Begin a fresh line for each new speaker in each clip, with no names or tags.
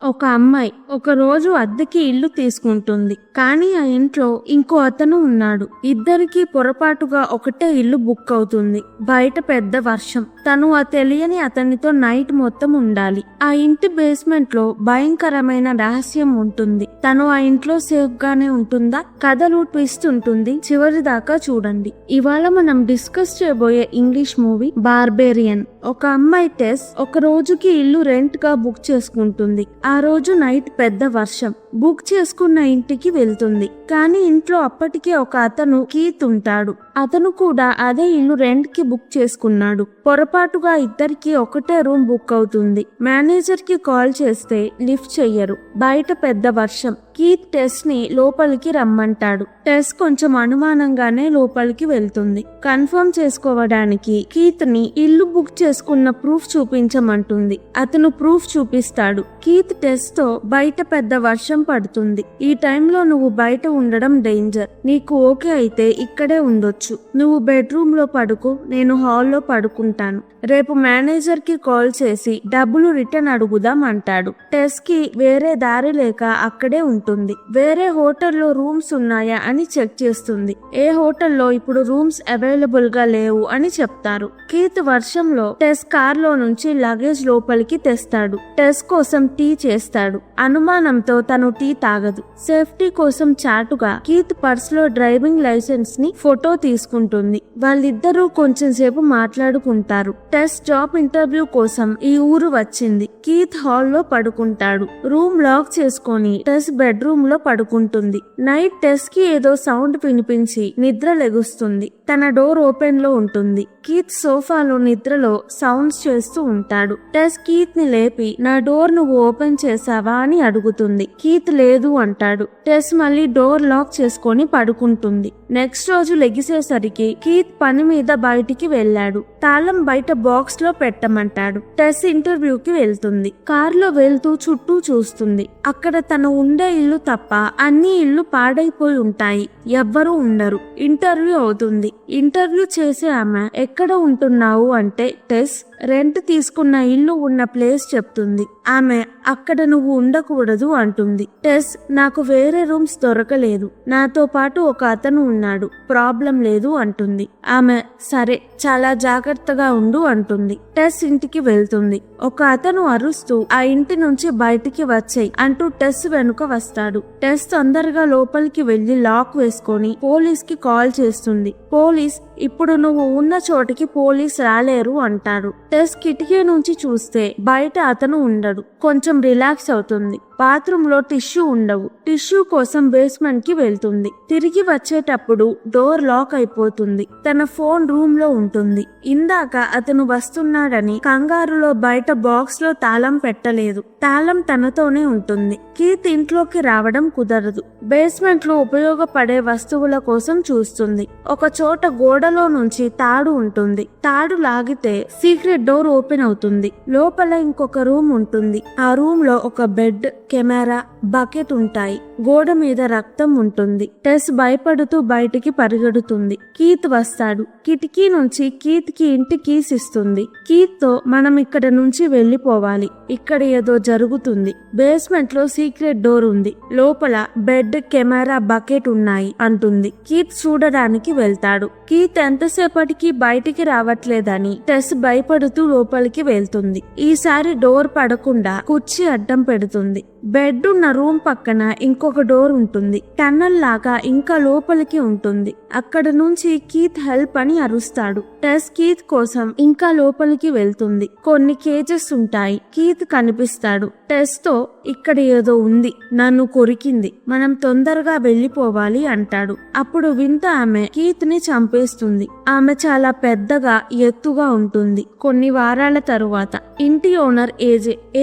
ఒక అమ్మాయి ఒక రోజు అద్దెకి ఇల్లు తీసుకుంటుంది. కానీ ఆ ఇంట్లో ఇంకో అతను ఉన్నాడు. ఇద్దరికి పొరపాటుగా ఒకటే ఇల్లు బుక్ అవుతుంది. బయట పెద్ద వర్షం. తను ఆ తెలియని అతనితో నైట్ మొత్తం ఉండాలి. ఆ ఇంటి బేస్మెంట్ లో భయంకరమైన రహస్యం ఉంటుంది. తను ఆ ఇంట్లో సేఫ్ గానే ఉంటుందా? కథలు ట్విస్ట్ ఉంటుంది. చివరి దాకా చూడండి. ఇవాళ మనం డిస్కస్ చేయబోయే ఇంగ్లీష్ మూవీ బార్బేరియన్. ఒక అమ్మాయి టెస్ ఒక రోజుకి ఇల్లు రెంట్ గా బుక్ చేసుకుంటుంది. ఆ రోజు నైట్ పెద్ద వర్షం. బుక్ చేసుకున్న ఇంటికి వెళ్తుంది. కానీ ఇంట్లో అప్పటికే ఒక అతను కీత్ ఉంటాడు. అతను కూడా అదే ఇల్లు రెంట్ కి బుక్ చేసుకున్నాడు. పొరపాటుగా ఇద్దరికి ఒకటే రూమ్ బుక్ అవుతుంది. మేనేజర్ కి కాల్ చేస్తే లిఫ్ట్ చెయ్యరు. బయట పెద్ద వర్షం. కీత్ టెస్ ని లోపలికి రమ్మంటాడు. టెస్ కొంచెం అనుమానంగానే లోపలికి వెళ్తుంది. కన్ఫర్మ్ చేసుకోవడానికి కీత్ ని ఇల్లు బుక్ చేసుకున్న ప్రూఫ్ చూపించమంటుంది. అతను ప్రూఫ్ చూపిస్తాడు. కీత్ టెస్ తో బయట పెద్ద వర్షం పడుతుంది. ఈ టైంలో నువ్వు బయట ఉండడం డేంజర్. నీకు ఓకే అయితే ఇక్కడే ఉండొచ్చు. నువ్వు బెడ్రూమ్ లో పడుకో, నేను హాల్లో పడుకుంటాను. రేపు మేనేజర్ కి కాల్ చేసి డబ్బులు రిటర్న్ అడుగుదాం అంటాడు. టెస్ కి వేరే దారి లేక అక్కడే ఉంటుంది. వేరే హోటల్లో రూమ్స్ ఉన్నాయా అని చెక్ చేస్తుంది. ఏ హోటల్లో ఇప్పుడు రూమ్స్ అవైలబుల్ గా లేవు అని చెప్తారు. కీత్ వర్షంలో టెస్ కార్ లో నుంచి లగేజ్ లోపలికి తెస్తాడు. టెస్ కోసం టీ చేస్తాడు. అనుమానంతో తను టీ తాగదు. సేఫ్టీ కోసం చాటుగా కీత్ పర్స్ లో డ్రైవింగ్ లైసెన్స్ ని ఫోటో తీసుకుంటుంది. వాళ్ళిద్దరూ కొంచెం సేపు మాట్లాడుకుంటారు. టెస్ జాబ్ ఇంటర్వ్యూ కోసం ఈ ఊరు వచ్చింది. కీత్ హాల్లో పడుకుంటాడు. రూమ్ లాక్ చేసుకొని టెస్ బెడ్రూమ్ లో పడుకుంటుంది. నైట్ టెస్ కి ఏదో సౌండ్ వినిపించి నిద్ర లెగుస్తుంది. తన డోర్ ఓపెన్ లో ఉంటుంది. కీత్ సోఫాలో నిద్రలో సౌండ్స్ చేస్తూ ఉంటాడు. టెస్ కీత్ ని లేపి నా డోర్ నువ్వు ఓపెన్ చేసావా అని అడుగుతుంది. కీత్ లేదు అంటాడు. టెస్ మళ్ళీ డోర్ లాక్ చేసుకొని పడుకుంటుంది. నెక్స్ట్ రోజు లెగిసేసరికి కీత్ పని మీద బయటికి వెళ్ళాడు. తాళం బయట బాక్స్ లో పెట్టమంటాడు. టెస్ ఇంటర్వ్యూకి వెళ్తుంది. కారులో వెళ్తూ చుట్టూ చూస్తుంది. అక్కడ తను ఉండే ఇల్లు తప్ప అన్ని ఇల్లు పాడైపోయి ఉంటాయి. ఎవ్వరూ ఉండరు. ఇంటర్వ్యూ అవుతుంది. ఇంటర్వ్యూ చేసే ఆమె ఎక్కడ ఉంటున్నావు అంటే టెస్ రెంట్ తీసుకున్న ఇల్లు ఉన్న ప్లేస్ చెప్తుంది. ఆమె అక్కడ నువ్వు ఉండకూడదు అంటుంది. టెస్ నాకు వేరే రూమ్స్ దొరకలేదు. నాతో పాటు ఒక అతను ఉన్నాడు. ప్రాబ్లం లేదు అంటుంది. ఆమె సరే చాలా జాగ్రత్తగా ఉండు అంటుంది. టెస్ ఇంటికి వెళ్తుంది. ఒక అతను అరుస్తూ ఆ ఇంటి నుంచి బయటికి వచ్చేయ్ అంటూ టెస్ వెనుక వస్తాడు. టెస్ తొందరగా లోపలికి వెళ్లి లాక్ వేసుకొని పోలీస్ కి కాల్ చేస్తుంది. పోలీస్ ఇప్పుడు నువ్వు ఉన్న చోటికి పోలీస్ రాలేరు అంటారు. టెస్ కిటికీ నుంచి చూస్తే బయట అతను ఉండడు. కొంచెం రిలాక్స్ అవుతుంది. బాత్రూమ్ లో టిష్యూ ఉండవు. టిష్యూ కోసం బేస్మెంట్ కి వెళ్తుంది. తిరిగి వచ్చేటప్పుడు డోర్ లాక్ అయిపోతుంది. తన ఫోన్ రూమ్ లో ఉంటుంది. ఇందాక అతను వస్తున్నాడని కంగారులో బయట బాక్స్ లో తాళం పెట్టలేదు. తాళం తనతోనే ఉంటుంది. కీత్ ఇంట్లోకి రావడం కుదరదు. బేస్మెంట్ లో ఉపయోగపడే వస్తువుల కోసం చూస్తుంది. ఒక చోట గోడలో నుంచి తాడు ఉంటుంది. తాడు లాగితే సీక్రెట్ డోర్ ఓపెన్ అవుతుంది. లోపల ఇంకొక రూమ్ ఉంటుంది. ఆ రూమ్ లో ఒక బెడ్, కెమెరా, బకెట్ ఉంటాయి. గోడ మీద రక్తం ఉంటుంది. టెస్ భయపడుతూ బయటికి పరిగెడుతుంది. కీత్ వస్తాడు. కిటికీ నుంచి కీత్ కి ఇంటి కీస్ ఇస్తుంది. కీత్ తో మనం ఇక్కడ నుంచి వెళ్లిపోవాలి. ఇక్కడ ఏదో జరుగుతుంది. బేస్మెంట్ లో సీక్రెట్ డోర్ ఉంది. లోపల బెడ్, కెమెరా, బకెట్ ఉన్నాయి అంటుంది. కీత్ చూడడానికి వెళ్తాడు. కీత్ ఎంతసేపటికి బయటికి రావట్లేదని టెస్ భయపడుతూ లోపలికి వెళ్తుంది. ఈసారి డోర్ పడకుండా కుర్చీ అడ్డం పెడుతుంది. బెడ్ ఉన్న రూమ్ పక్కన ఇంకొక డోర్ ఉంటుంది. టన్నల్ లాగా ఇంకా లోపలికి ఉంటుంది. అక్కడ నుంచి కీత్ హెల్ప్ అని అరుస్తాడు. టెస్ కీత్ కోసం ఇంకా లోపలికి వెళ్తుంది. కొన్ని కేజెస్ ఉంటాయి. కీత్ కనిపిస్తాడు. టెస్ తో ఇక్కడ ఏదో ఉంది, నన్ను కొరికింది, మనం తొందరగా వెళ్లిపోవాలి అంటాడు. అప్పుడు వింత ఆమె కీత్ ని చంపేస్తుంది. ఆమె చాలా పెద్దగా ఎత్తుగా ఉంటుంది. కొన్ని వారాల తరువాత ఇంటి ఓనర్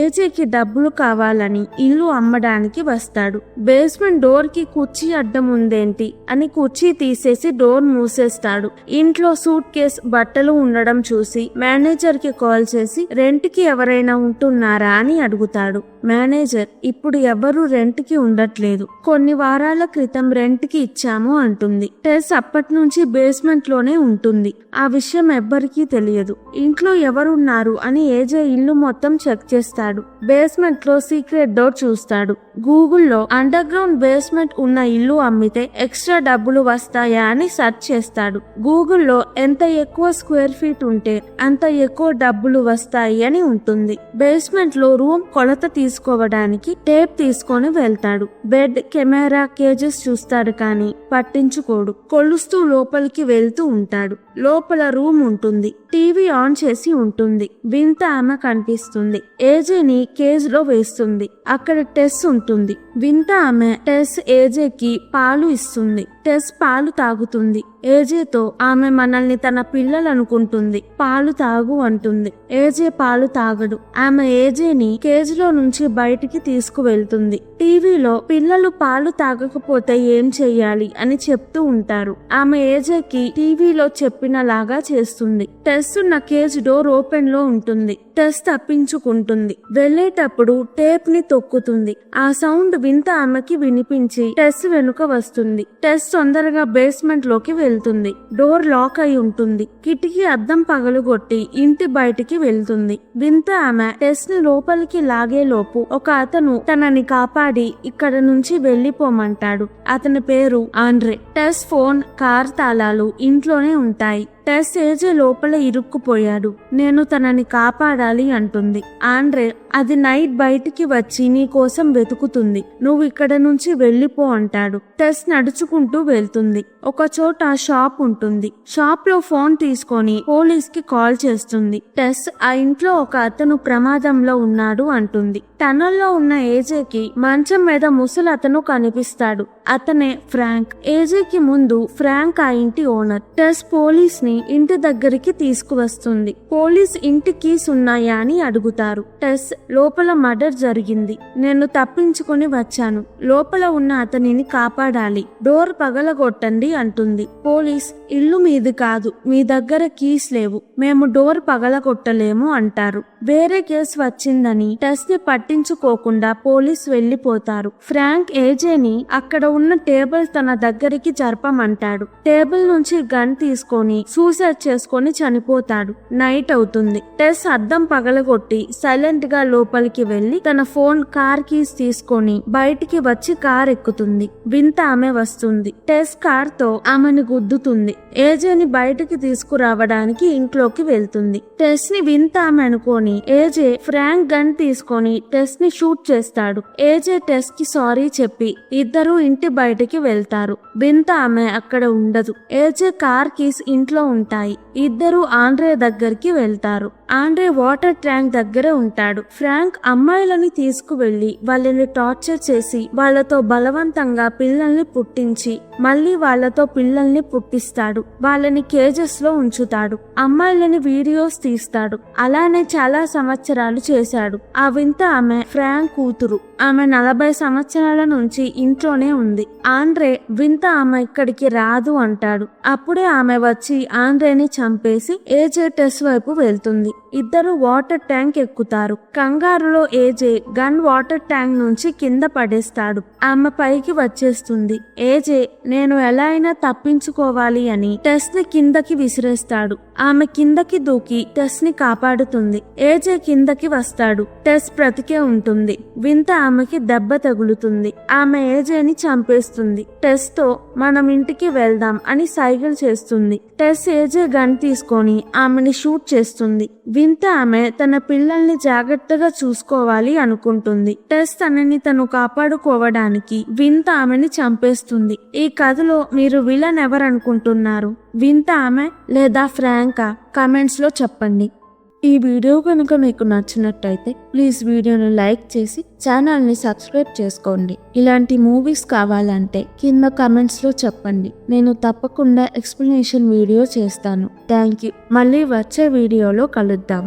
ఏజేకి డబ్బులు కావాలని ఇల్లు అమ్మడానికి వస్తాడు. బేస్మెంట్ డోర్ కి కుర్చీ అడ్డం ఉందేంటి అని కుర్చీ తీసేసి డోర్ మూసేస్తాడు. ఇంట్లో సూట్ కేస్, బట్టలు ఉండడం చూసి మేనేజర్ కి కాల్ చేసి రెంట్ కి ఎవరైనా ఉంటున్నారా అని అడుగుతాడు. మేనేజర్ ఇప్పుడు ఎవరు రెంట్ కి ఉండట్లేదు, కొన్ని వారాల క్రితం రెంట్ కి ఇచ్చాము అంటుంది. టెస్ అప్పటి నుంచి బేస్మెంట్ లోనే ఉంటుంది. ఆ విషయం ఎవ్వరికీ తెలియదు. ఇంట్లో ఎవరున్నారు అని ఏజే ఇల్లు మొత్తం చెక్ చేస్తాడు. బేస్మెంట్ లో సీక్రెట్ డోర్ చూస్తాడు. గూగుల్లో అండర్ గ్రౌండ్ బేస్మెంట్ ఉన్న ఇల్లు అమ్మితే ఎక్స్ట్రా డబ్బులు వస్తాయా అని సెర్చ్ చేస్తాడు. గూగుల్లో ఎంత ఎక్కువ స్క్వేర్ ఫీట్ ఉంటే అంత ఎక్కువ డబ్బులు వస్తాయి అని ఉంటుంది. బేస్మెంట్ లో రూమ్ కొలత తీసుకోవడానికి టేప్ తీసుకొని వెళ్తాడు. బెడ్, కెమెరా, కేజెస్ చూస్తాడు కానీ పట్టించుకోడు. కొలుస్తూ లోపలికి వెళ్తూ ఉంటాడు. లోపల రూమ్ ఉంటుంది. టీవీ ఆన్ చేసి ఉంటుంది. వింత ఆమె కనిపిస్తుంది. ఏజేని కేజ్ లో వేస్తుంది. అక్కడ టెస్ ఉంటుంది. వింత ఆమె టెస్ ఏజేకి పాలు ఇస్తుంది. టెస్ పాలు తాగుతుంది. ఏజేతో ఆమె మనల్ని తన పిల్లలు అనుకుంటుంది, పాలు తాగు అంటుంది. ఏజే పాలు తాగడు. ఆమె ఏజేని కేజ్ లో నుంచి బయటికి తీసుకువెళ్తుంది. టీవీలో పిల్లలు పాలు తాగకపోతే ఏం చెయ్యాలి అని చెప్తూ ఉంటారు. ఆమె ఏజేకి టీవీలో చెప్పినలాగా చేస్తుంది. టెస్ ఉన్న కేజ్ డోర్ ఓపెన్ లో ఉంటుంది. టెస్ తప్పించుకుంటుంది. వెళ్ళేటప్పుడు టేప్ ని తొక్కుతుంది. ఆ సౌండ్ వింత ఆమెకి వినిపించి టెస్ వెనుక వస్తుంది. టెస్ తొందరగా బేస్మెంట్ లోకి వెళ్తుంది. డోర్ లాక్ అయి ఉంటుంది. కిటికీ అద్దం పగలుగొట్టి ఇంటి బయటికి వెళ్తుంది. వింత ఆమె టెస్ ని లోపలికి లాగేలోపు ఒక అతను తనని కాపాడి ఇక్కడ నుంచి వెళ్లిపోమంటాడు. అతని పేరు ఆండ్రే. టెస్ ఫోన్, కార్ తాళాలు ఇంట్లోనే ఉంటాయి. టెస్ ఏజే లోపల ఇరుక్కుపోయాడు. నేను తనని కాపాడాలి అంటుంది. ఆండ్రే అది నైట్ బయటికి వచ్చి నీ కోసం వెతుకుతుంది. నువ్వు ఇక్కడ నుంచి వెళ్ళిపో అంటాడు. టెస్ నడుచుకుంటూ వెళ్తుంది. ఒక చోట షాప్ ఉంటుంది. షాప్ లో ఫోన్ తీసుకొని పోలీస్ కి కాల్ చేస్తుంది. టెస్ ఆ ఇంట్లో ఒక అతను ప్రమాదంలో ఉన్నాడు అంటుంది. టనల్లో ఉన్న ఏజేకి మంచం మీద ముసలి అతను కనిపిస్తాడు. అతనే ఫ్రాంక్. ఏజేకి ముందు ఫ్రాంక్ ఆ ఇంటి ఓనర్. టెస్ పోలీస్ ని ఇంటి దగ్గరికి తీసుకువస్తుంది. పోలీస్ ఇంటి కీస్ ఉన్నాయా అని అడుగుతారు. టెస్ లోపల మర్డర్ జరిగింది. నేను తప్పించుకొని వచ్చాను. లోపల ఉన్న అతనిని కాపాడాలి. డోర్ పగలగొట్టండి అంటుంది. పోలీస్ ఇల్లు మీది కాదు, మీ దగ్గర కీస్ లేవు, మేము డోర్ పగలగొట్టలేము అంటారు. వేరే కేసు వచ్చిందని టెస్ ని పట్టించుకోకుండా పోలీస్ వెళ్లిపోతారు. ఫ్రాంక్ ఏజేని అక్కడ ఉన్న టేబుల్ తన దగ్గరికి జరపమంటాడు. టేబుల్ నుంచి గన్ తీసుకొని సూసైడ్ చేసుకొని చనిపోతాడు. నైట్ అవుతుంది. టెస్ అద్దం పగలగొట్టి సైలెంట్ గా లోపలికి వెళ్లి తన ఫోన్, కార్ కీస్ తీసుకొని బయటికి వచ్చి కార్ ఎక్కుతుంది. వింత ఆమె వస్తుంది. టెస్ కార్ తో ఆమెను గుద్దుతుంది. ఏజేని బయటికి తీసుకురావడానికి ఇంట్లోకి వెళ్తుంది. టెస్ ని వింత ఆమె అనుకోని ఏజే ఫ్రాంక్ గన్ తీసుకొని టెస్ ని షూట్ చేస్తాడు. ఏజే టెస్ కి సారీ చెప్పి ఇద్దరు ఇంటి బయటికి వెళ్తారు. వింత ఆమె అక్కడ ఉండదు. ఏజే కార్ కీస్ ఇంట్లో ఉంటాయి. ఇద్దరు ఆండ్రే దగ్గరికి వెళ్తారు. ఆండ్రే వాటర్ ట్యాంక్ దగ్గర ఉంటాడు. ఫ్రాంక్ అమ్మాయిలని తీసుకువెళ్లి వాళ్ళని టార్చర్ చేసి వాళ్ళతో బలవంతంగా పిల్లల్ని పుట్టించి మళ్ళీ వాళ్ళతో పిల్లల్ని పుట్టిస్తాడు. వాళ్ళని కేజెస్ లో ఉంచుతాడు. అమ్మాయిలని వీడియోస్ తీస్తాడు. అలానే చాలా సంవత్సరాలు చేశాడు. ఆ వింత ఆమె ఫ్రాంక్ కూతురు. ఆమె 40 సంవత్సరాల నుంచి ఇంట్లోనే ఉంది. ఆండ్రే వింత ఆమె ఇక్కడికి రాదు అంటాడు. అప్పుడే ఆమె వచ్చి ఆండ్రేని చంపేసి ఏజే టెస్ వైపు వెళ్తుంది. ఇద్దరు వాటర్ ట్యాంక్ ఎక్కుతారు. కంగారులో ఏజే గన్ వాటర్ ట్యాంక్ నుంచి కింద పడేస్తాడు. ఆమె పైకి వచ్చేస్తుంది. ఏజే నేను ఎలా అయినా తప్పించుకోవాలి అని టెస్ ని కిందకి విసిరేస్తాడు. ఆమె కిందకి దూకి టెస్ ని కాపాడుతుంది. ఏజే కిందకి వస్తాడు. టెస్ బ్రతికే ఉంటుంది. వింత ఆమెకి దెబ్బ తగులుతుంది. ఆమె ఏజేని చంపేస్తుంది. టెస్ తో మనం ఇంటికి వెళ్దాం అని సైగల్ చేస్తుంది. టెస్ ఏజే గన్ తీసుకొని ఆమెని షూట్ చేస్తుంది. వింత ఆమె తన పిల్లల్ని జాగ్రత్తగా చూసుకోవాలి అనుకుంటుంది. టెస్ తనని తను కాపాడుకోవడానికి వింత ఆమెని చంపేస్తుంది. ఈ కథలో మీరు విలన్ ఎవరనుకుంటున్నారు? వింత ఆమె లేదా ఫ్రాంకా? కామెంట్స్ లో చెప్పండి. ఈ వీడియో కనుక మీకు నచ్చినట్టయితే ప్లీజ్ వీడియోని లైక్ చేసి ఛానల్ని సబ్స్క్రైబ్ చేసుకోండి. ఇలాంటి మూవీస్ కావాలంటే కింద కామెంట్స్లో చెప్పండి. నేను తప్పకుండా ఎక్స్ప్లెనేషన్ వీడియో చేస్తాను. Thank you. మళ్ళీ వచ్చే వీడియోలో కలుద్దాం.